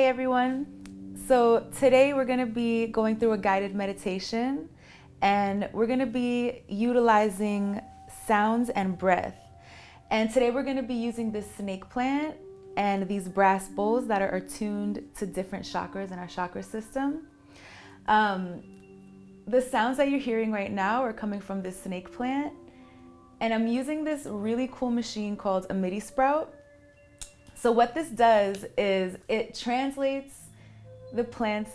Hey everyone. So today we're going to be going through a guided meditation and we're going to be utilizing sounds and breath. And today we're going to be using this snake plant and these brass bowls that are attuned to different chakras in our chakra system. The sounds that you're hearing right now are coming from this snake plant. And I'm using this really cool machine called a MIDI sprout. So what this does is it translates the plant's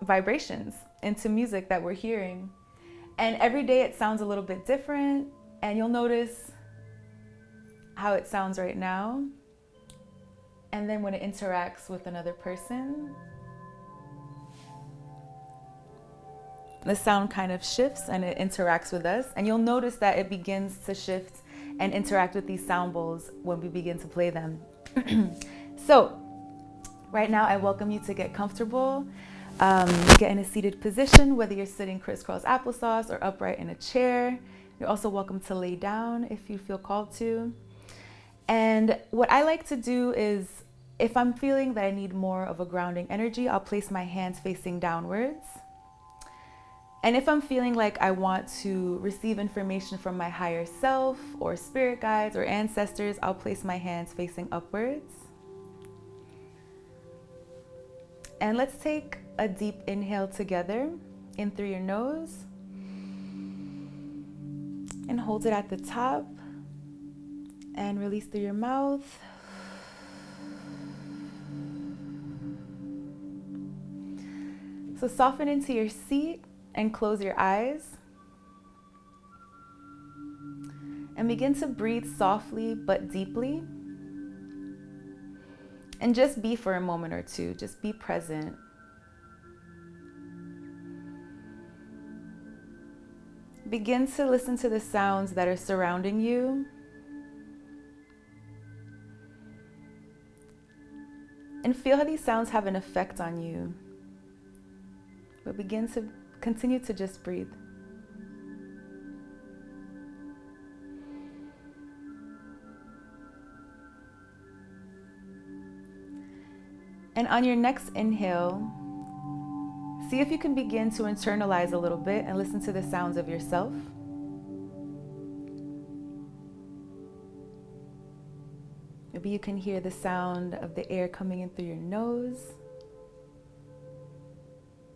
vibrations into music that we're hearing. And every day it sounds a little bit different, and you'll notice how it sounds right now. And then when it interacts with another person, the sound kind of shifts and it interacts with us. And you'll notice that it begins to shift and interact with these sound bowls when we begin to play them. So right now I welcome you to get comfortable, get in a seated position, whether you're sitting crisscross applesauce or upright in a chair. You're also welcome to lay down if you feel called to. And what I like to do is, if I'm feeling that I need more of a grounding energy, I'll place my hands facing downwards. And if I'm feeling like I want to receive information from my higher self or spirit guides or ancestors, I'll place my hands facing upwards. And let's take a deep inhale together, in through your nose, and hold it at the top, and release through your mouth. So soften into your seat and close your eyes. And begin to breathe softly but deeply. And just be for a moment or two. Just be present. Begin to listen to the sounds that are surrounding you. And feel how these sounds have an effect on you. But begin to continue to just breathe. And on your next inhale, see if you can begin to internalize a little bit and listen to the sounds of yourself. Maybe you can hear the sound of the air coming in through your nose.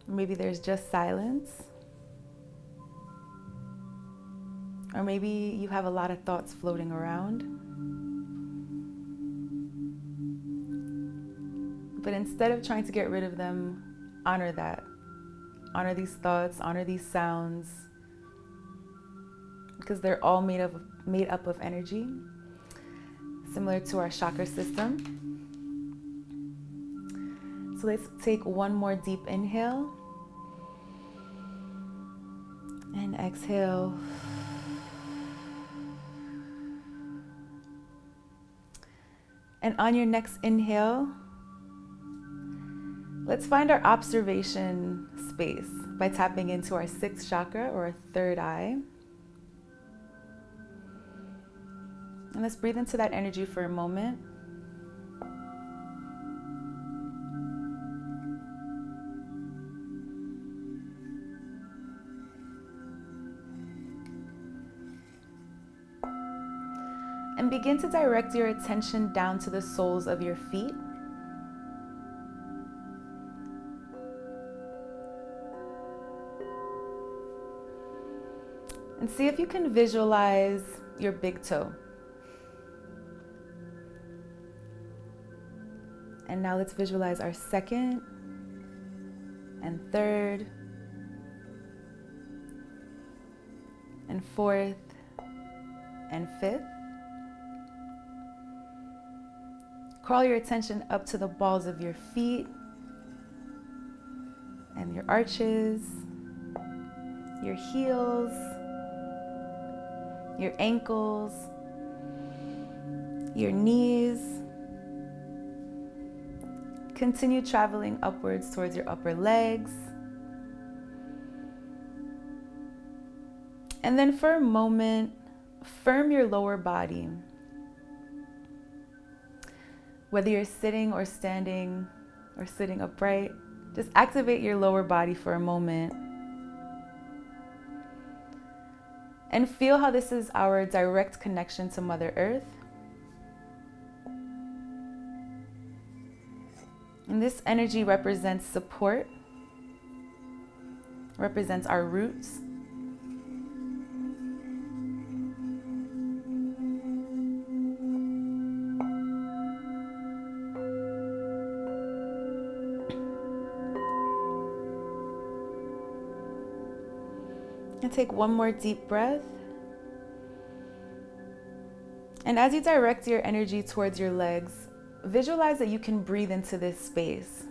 Or maybe there's just silence. Or maybe you have a lot of thoughts floating around. But instead of trying to get rid of them, honor that. Honor these thoughts, honor these sounds, because they're all made up of energy, similar to our chakra system. So let's take one more deep inhale and exhale. And on your next inhale, let's find our observation space by tapping into our sixth chakra or our third eye. And let's breathe into that energy for a moment. And begin to direct your attention down to the soles of your feet. And see if you can visualize your big toe. And now let's visualize our second and third and fourth and fifth. Crawl your attention up to the balls of your feet and your arches, your heels, your ankles, your knees. Continue traveling upwards towards your upper legs. And then for a moment, firm your lower body. Whether you're sitting or standing, or sitting upright. Just activate your lower body for a moment. And feel how this is our direct connection to Mother Earth. And this energy represents support, represents our roots. And take one more deep breath. And as you direct your energy towards your legs, visualize that you can breathe into this space.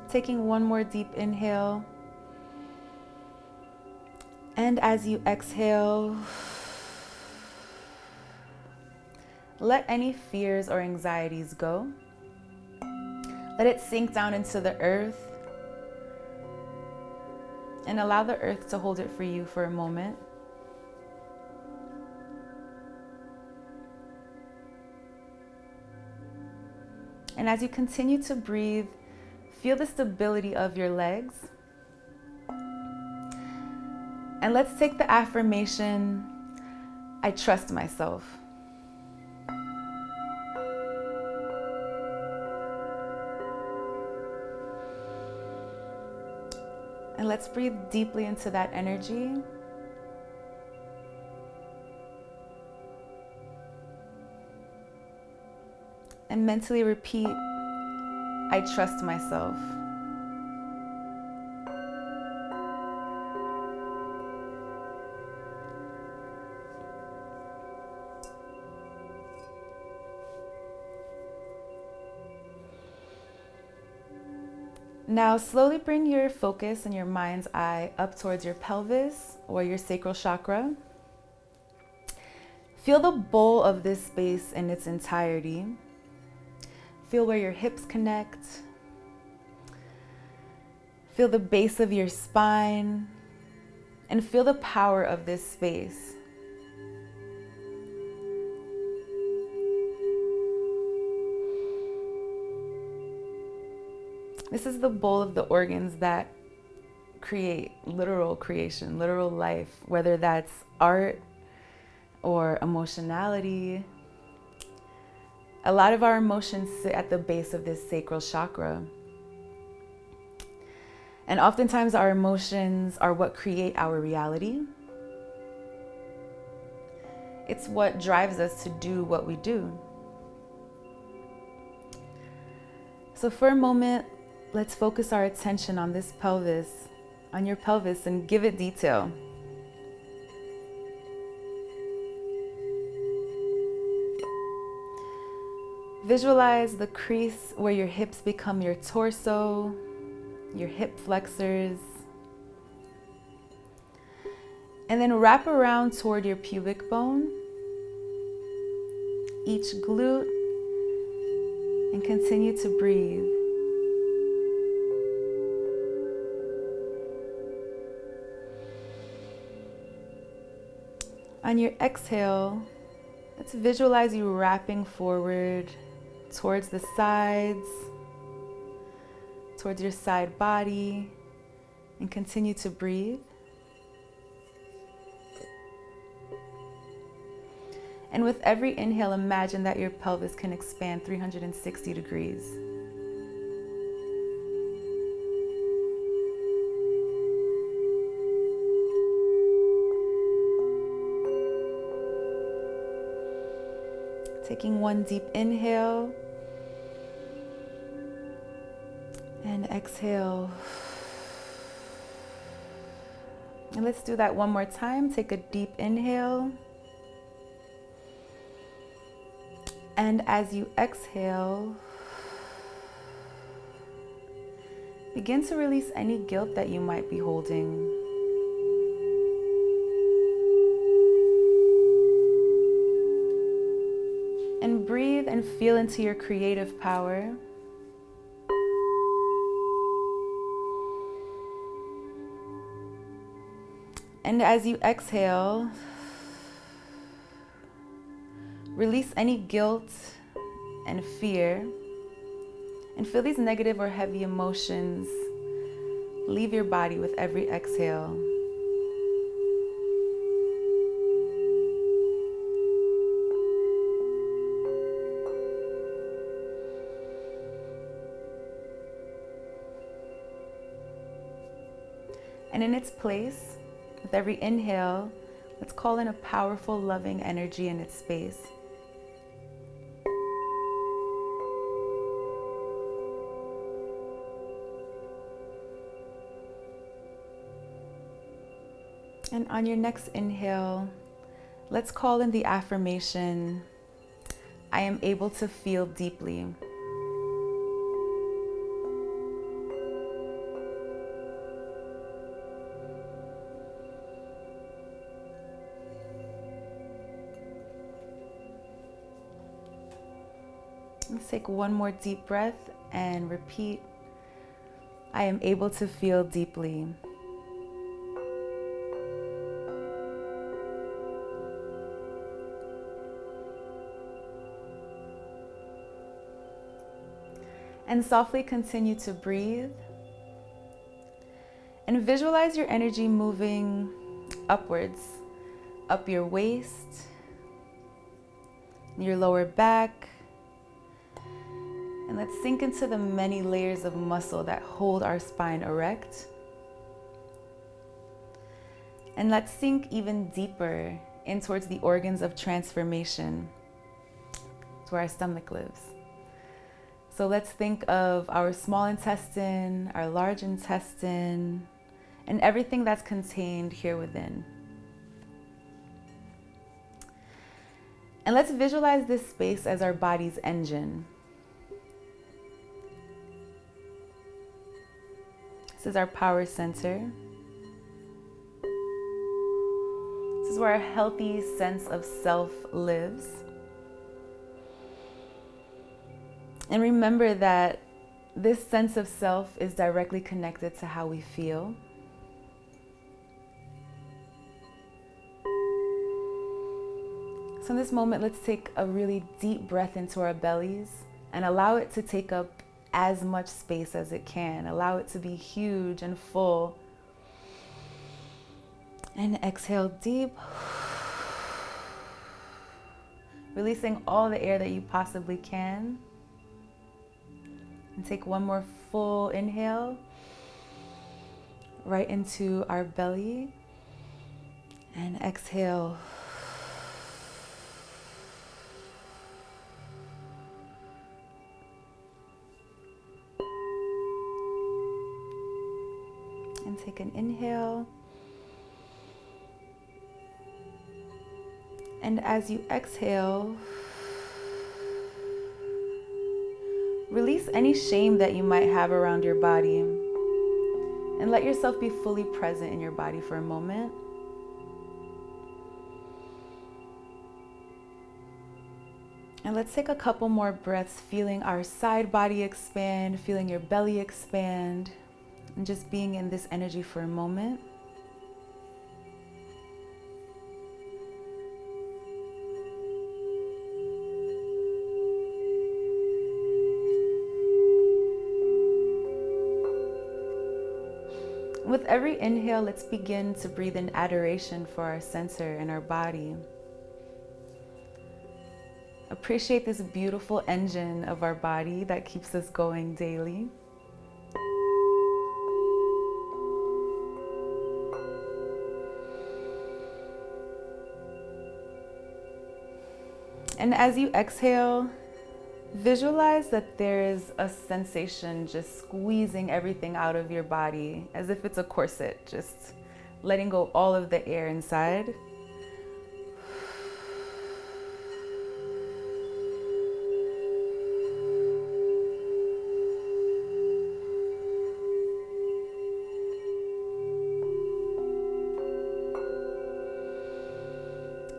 Taking one more deep inhale. And as you exhale, let any fears or anxieties go. Let it sink down into the earth and allow the earth to hold it for you for a moment. And as you continue to breathe, feel the stability of your legs. And let's take the affirmation, I trust myself. And let's breathe deeply into that energy. And mentally repeat, I trust myself. Now slowly bring your focus and your mind's eye up towards your pelvis or your sacral chakra. Feel the bowl of this space in its entirety. Feel where your hips connect. Feel the base of your spine and feel the power of this space. This is the bowl of the organs that create literal creation, literal life, whether that's art or emotionality. A lot of our emotions sit at the base of this sacral chakra. And oftentimes our emotions are what create our reality. It's what drives us to do what we do. So for a moment, let's focus our attention on this pelvis, on your pelvis, and give it detail. Visualize the crease where your hips become your torso, your hip flexors, and then wrap around toward your pubic bone, each glute, and continue to breathe. On your exhale, let's visualize you wrapping forward towards the sides, towards your side body, and continue to breathe. And with every inhale, imagine that your pelvis can expand 360 degrees. Taking one deep inhale and exhale. And let's do that one more time. Take a deep inhale. And as you exhale, begin to release any guilt that you might be holding. And breathe and feel into your creative power. And as you exhale, release any guilt and fear, and feel these negative or heavy emotions leave your body with every exhale. And in its place, with every inhale, let's call in a powerful, loving energy in its space. And on your next inhale, let's call in the affirmation, I am able to feel deeply. Let's take one more deep breath and repeat, I am able to feel deeply. And softly continue to breathe. And visualize your energy moving upwards, up your waist, your lower back. And let's sink into the many layers of muscle that hold our spine erect. And let's sink even deeper in towards the organs of transformation. It's where our stomach lives. So let's think of our small intestine, our large intestine, and everything that's contained here within. And let's visualize this space as our body's engine. This is our power center. This is where a healthy sense of self lives. And remember that this sense of self is directly connected to how we feel. So in this moment, let's take a really deep breath into our bellies and allow it to take up as much space as it can. Allow it to be huge and full. And exhale deep. Releasing all the air that you possibly can. And take one more full inhale right into our belly. And exhale. And take an inhale. And as you exhale, release any shame that you might have around your body. And let yourself be fully present in your body for a moment. And let's take a couple more breaths, feeling our side body expand, feeling your belly expand, and just being in this energy for a moment. With every inhale, let's begin to breathe in adoration for our center and our body. Appreciate this beautiful engine of our body that keeps us going daily. And as you exhale, visualize that there is a sensation just squeezing everything out of your body as if it's a corset, just letting go all of the air inside.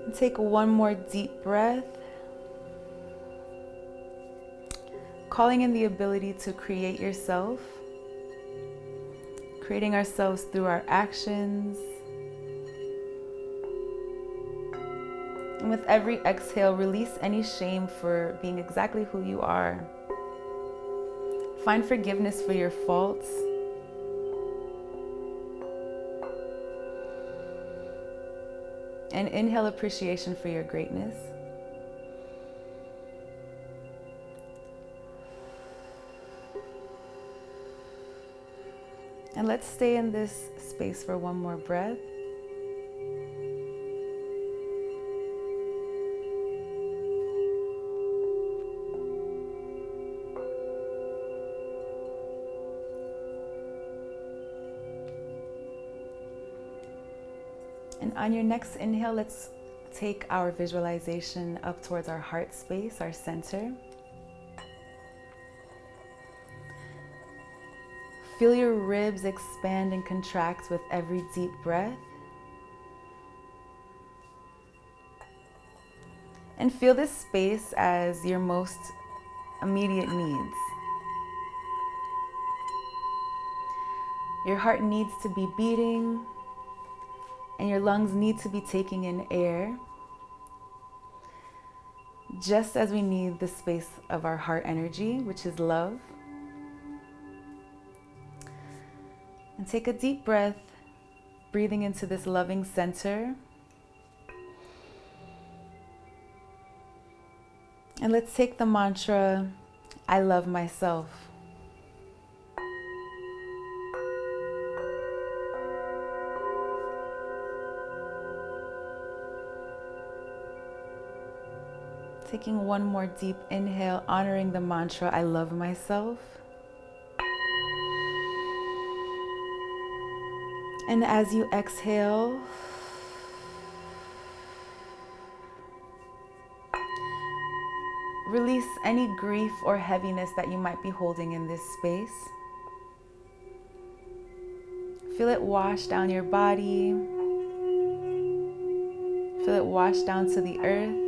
And take one more deep breath. Calling in the ability to create yourself, creating ourselves through our actions, with every exhale, release any shame for being exactly who you are. Find forgiveness for your faults. And inhale appreciation for your greatness. And let's stay in this space for one more breath. And on your next inhale, let's take our visualization up towards our heart space, our center. Feel your ribs expand and contract with every deep breath. And feel this space as your most immediate needs. Your heart needs to be beating, and your lungs need to be taking in air, just as we need the space of our heart energy, which is love. And take a deep breath, breathing into this loving center. And let's take the mantra, I love myself. Taking one more deep inhale, honoring the mantra, I love myself. And as you exhale, release any grief or heaviness that you might be holding in this space. Feel it wash down your body. Feel it wash down to the earth.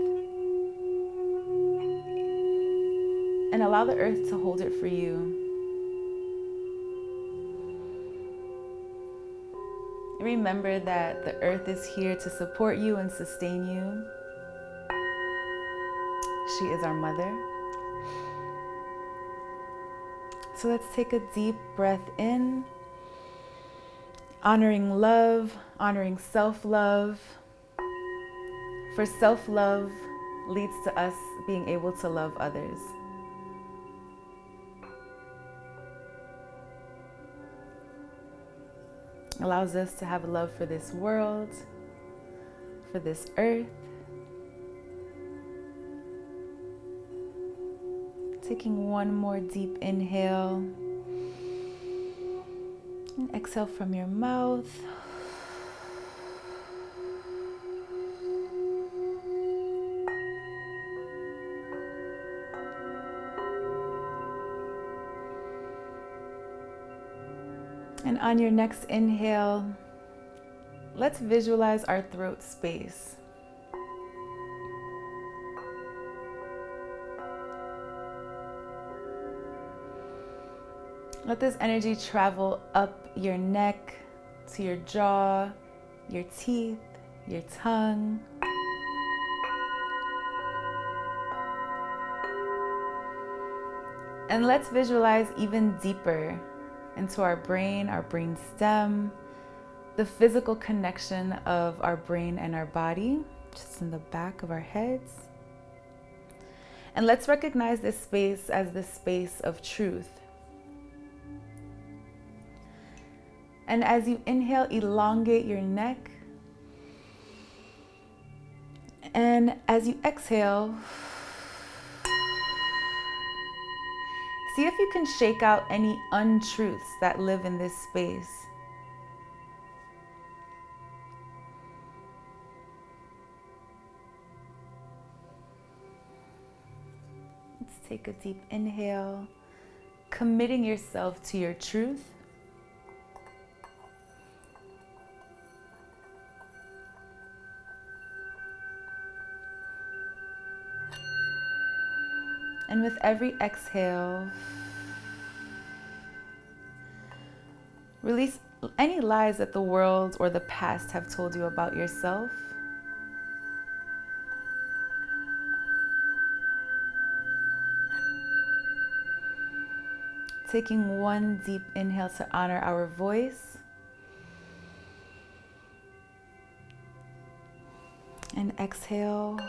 And allow the earth to hold it for you. Remember that the earth is here to support you and sustain you. She is our mother. So let's take a deep breath in, honoring love, honoring self-love. For self-love leads to us being able to love others. Allows us to have love for this world, for this earth. Taking one more deep inhale and exhale from your mouth. And on your next inhale, let's visualize our throat space. Let this energy travel up your neck to your jaw, your teeth, your tongue. And let's visualize even deeper into our brain stem, the physical connection of our brain and our body, just in the back of our heads. And let's recognize this space as the space of truth. And as you inhale, elongate your neck. And as you exhale, see if you can shake out any untruths that live in this space. Let's take a deep inhale, committing yourself to your truth. And with every exhale, release any lies that the world or the past have told you about yourself. taking one deep inhale to honor our voice. And exhale.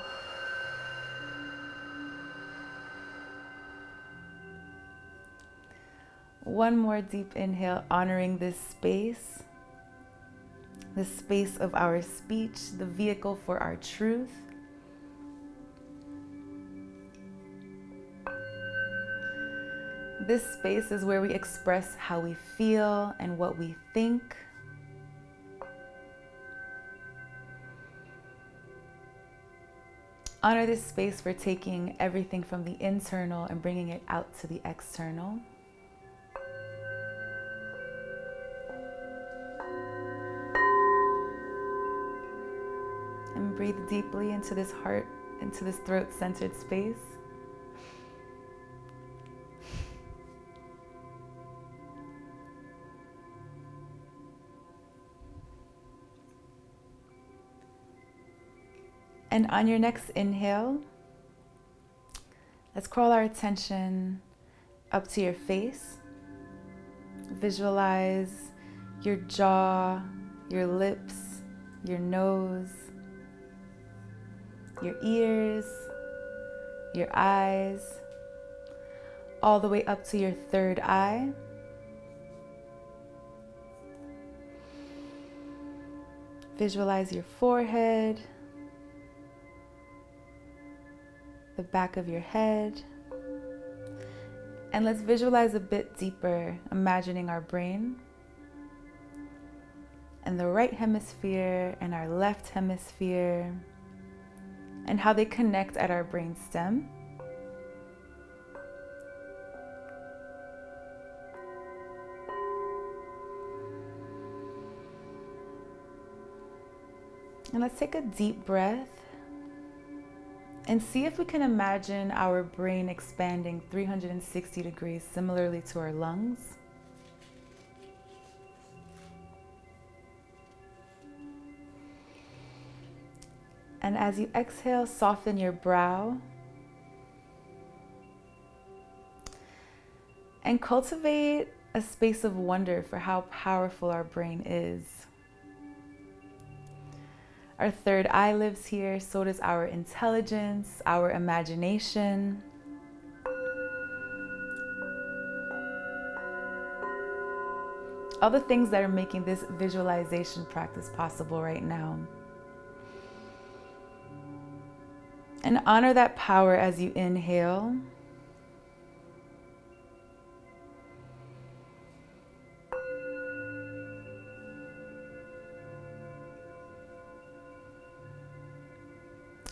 One more deep inhale, honoring this space of our speech, the vehicle for our truth. This space is where we express how we feel and what we think. Honor this space for taking everything from the internal and bringing it out to the external. And breathe deeply into this heart, into this throat-centered space. And on your next inhale, let's crawl our attention up to your face. Visualize your jaw, your lips, your nose, your ears, your eyes, all the way up to your third eye. Visualize your forehead, the back of your head. And let's visualize a bit deeper, imagining our brain and the right hemisphere and our left hemisphere and how they connect at our brain stem. And let's take a deep breath and see if we can imagine our brain expanding 360 degrees, similarly to our lungs. And as you exhale, soften your brow and cultivate a space of wonder for how powerful our brain is. Our third eye lives here, so does our intelligence, our imagination. All the things that are making this visualization practice possible right now. And honor that power as you inhale.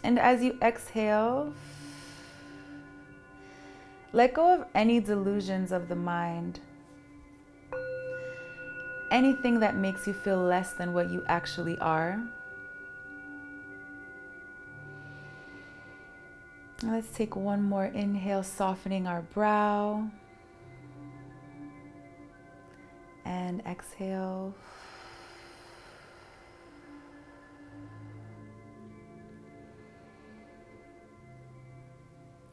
And as you exhale, let go of any delusions of the mind, anything that makes you feel less than what you actually are. Now let's take one more inhale, softening our brow, and exhale.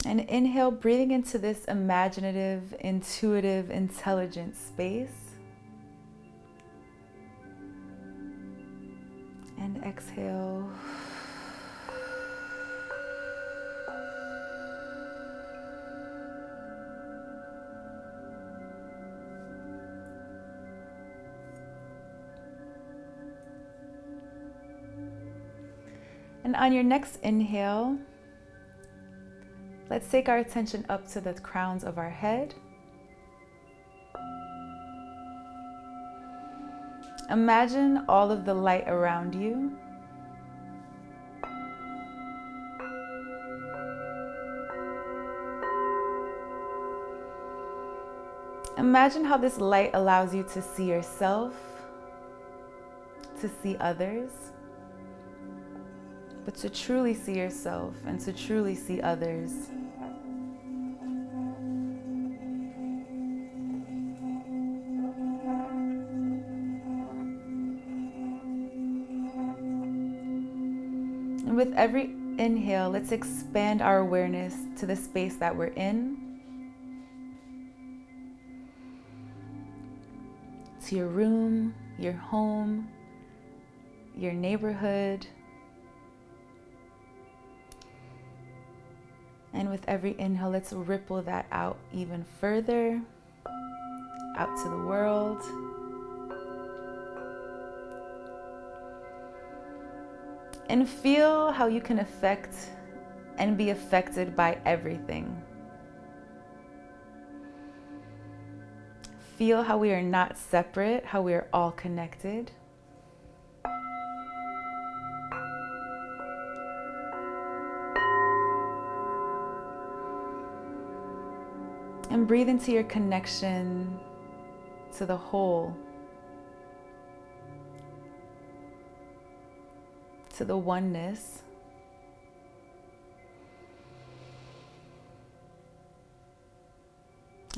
And inhale, breathing into this imaginative, intuitive, intelligent space. And exhale. And on your next inhale, let's take our attention up to the crowns of our head. Imagine all of the light around you. Imagine how this light allows you to see yourself, to see others, but to truly see yourself and to truly see others. And with every inhale, let's expand our awareness to the space that we're in. into your room, your home, your neighborhood. And with every inhale, let's ripple that out even further, out to the world. And feel how you can affect and be affected by everything. Feel how we are not separate, how we are all connected. And breathe into your connection to the whole, to the oneness.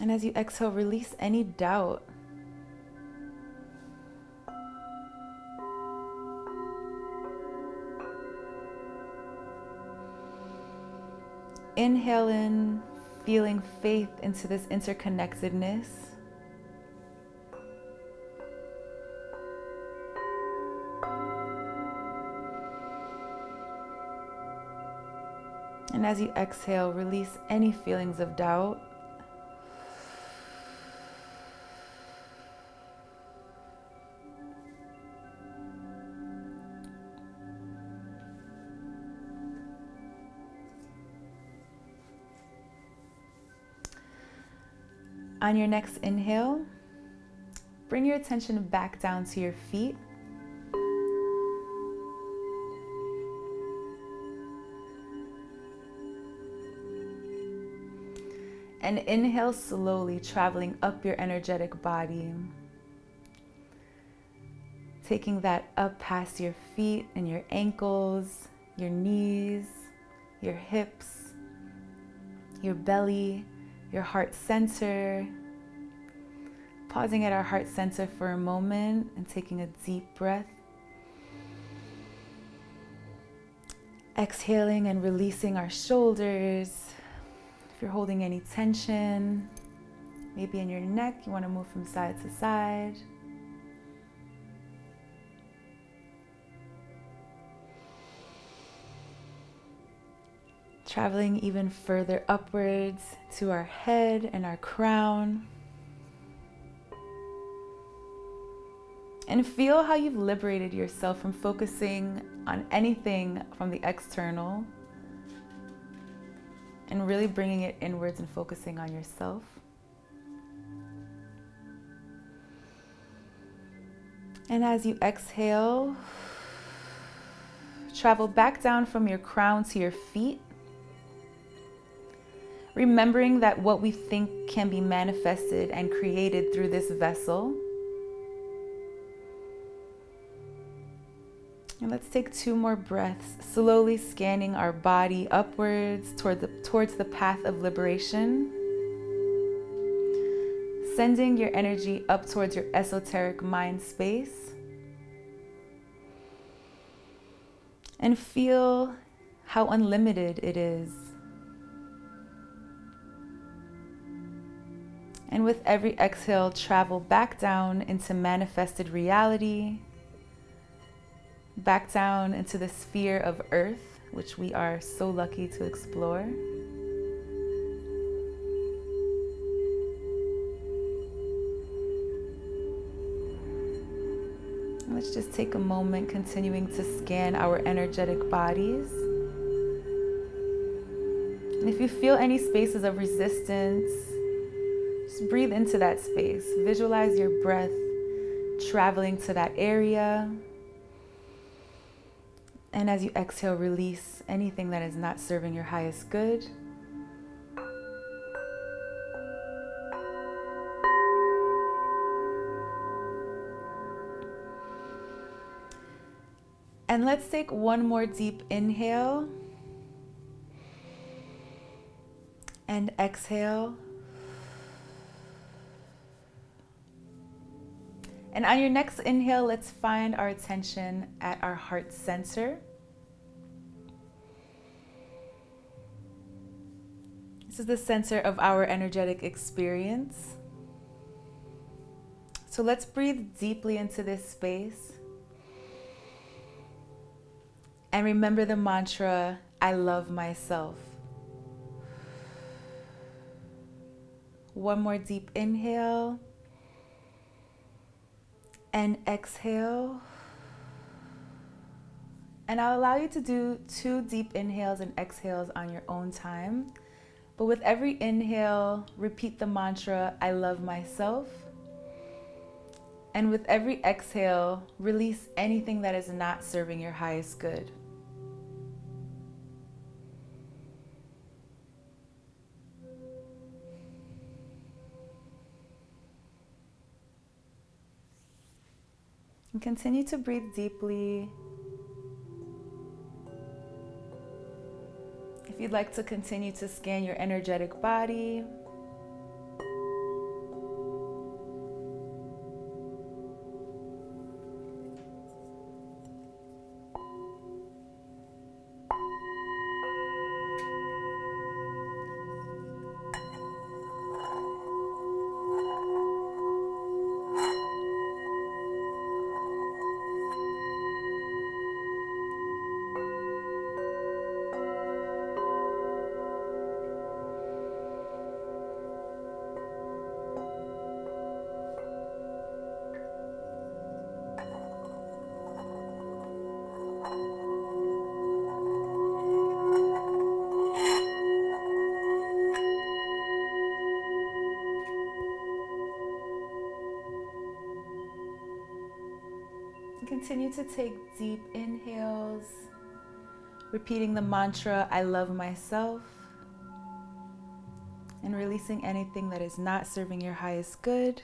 And as you exhale, release any doubt. Inhale in, feeling faith into this interconnectedness. And as you exhale, release any feelings of doubt. On your next inhale, bring your attention back down to your feet. And inhale slowly, traveling up your energetic body. Taking that up past your feet and your ankles, your knees, your hips, your belly, your heart center. Pausing at our heart center for a moment and taking a deep breath. Exhaling and releasing our shoulders. If you're holding any tension, maybe in your neck, you want to move from side to side. Traveling even further upwards to our head and our crown. And feel how you've liberated yourself from focusing on anything from the external and really bringing it inwards and focusing on yourself. And as you exhale, travel back down from your crown to your feet. Remembering that what we think can be manifested and created through this vessel. And let's take 2 more breaths, slowly scanning our body upwards towards the path of liberation. Sending your energy up towards your esoteric mind space. And feel how unlimited it is. And with every exhale, travel back down into manifested reality, back down into the sphere of earth, which we are so lucky to explore. Let's just take a moment continuing to scan our energetic bodies. And if you feel any spaces of resistance, just breathe into that space. Visualize your breath traveling to that area. And as you exhale, release anything that is not serving your highest good. And let's take one more deep inhale. And exhale. And on your next inhale, let's find our attention at our heart center. This is the center of our energetic experience. So let's breathe deeply into this space. And remember the mantra, I love myself. One more deep inhale. And exhale. And I'll allow you to do 2 deep inhales and exhales on your own time. But with every inhale, repeat the mantra, I love myself. And with every exhale, release anything that is not serving your highest good. And continue to breathe deeply. If you'd like to continue to scan your energetic body, continue to take deep inhales, repeating the mantra, I love myself, and releasing anything that is not serving your highest good.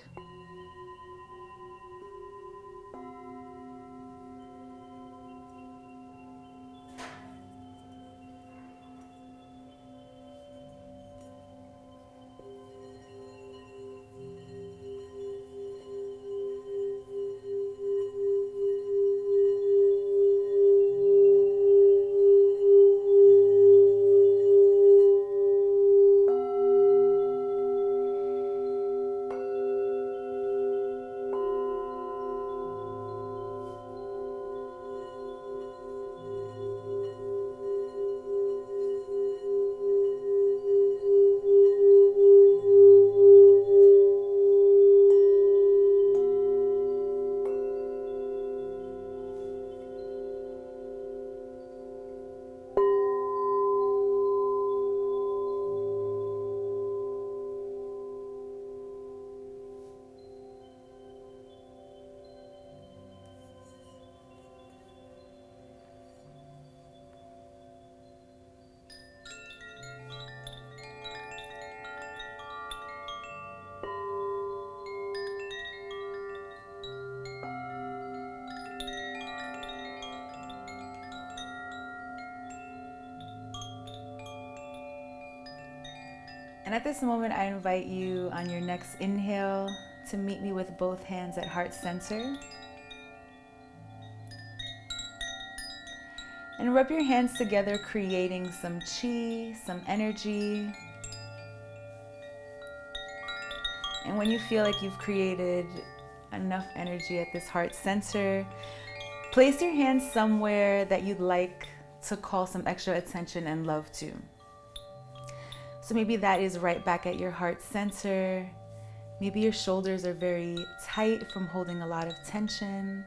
And at this moment, I invite you on your next inhale to meet me with both hands at heart center. And rub your hands together, creating some chi, some energy. And when you feel like you've created enough energy at this heart center, place your hands somewhere that you'd like to call some extra attention and love to. So maybe that is right back at your heart center. Maybe your shoulders are very tight from holding a lot of tension.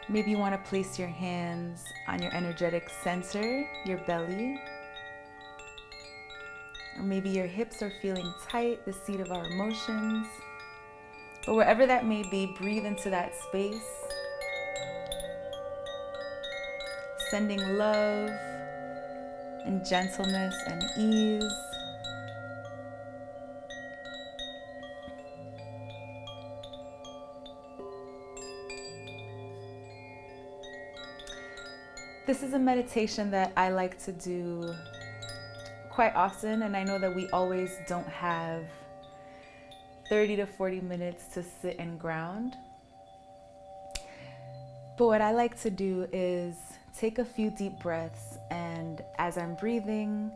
Maybe you want to place your hands on your energetic center, your belly. Or maybe your hips are feeling tight, the seat of our emotions. But wherever that may be, breathe into that space. Sending love and gentleness and ease. This is a meditation that I like to do quite often, and I know that we always don't have 30 to 40 minutes to sit and ground. But what I like to do is take a few deep breaths, and as I'm breathing,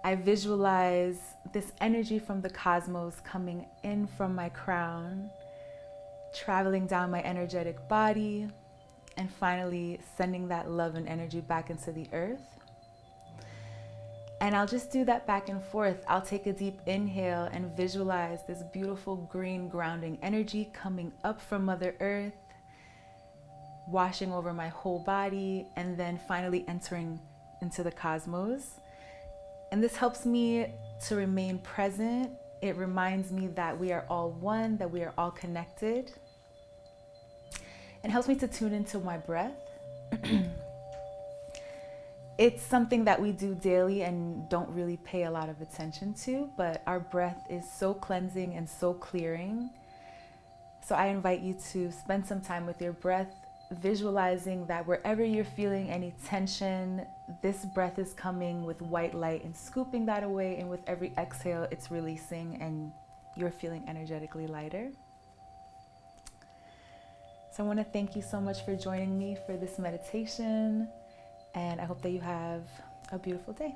I visualize this energy from the cosmos coming in from my crown traveling down my energetic body, and finally sending that love and energy back into the earth. And I'll just do that back and forth. I'll take a deep inhale and visualize this beautiful green grounding energy coming up from Mother Earth, washing over my whole body, and then finally entering into the cosmos. And this helps me to remain present. It reminds me that we are all one, that we are all connected. It helps me to tune into my breath. It's something that we do daily and don't really pay a lot of attention to, but our breath is so cleansing and so clearing. So I invite you to spend some time with your breath, visualizing that wherever you're feeling any tension, this breath is coming with white light and scooping that away, and with every exhale it's releasing and you're feeling energetically lighter. So I want to thank you so much for joining me for this meditation, and I hope that you have a beautiful day.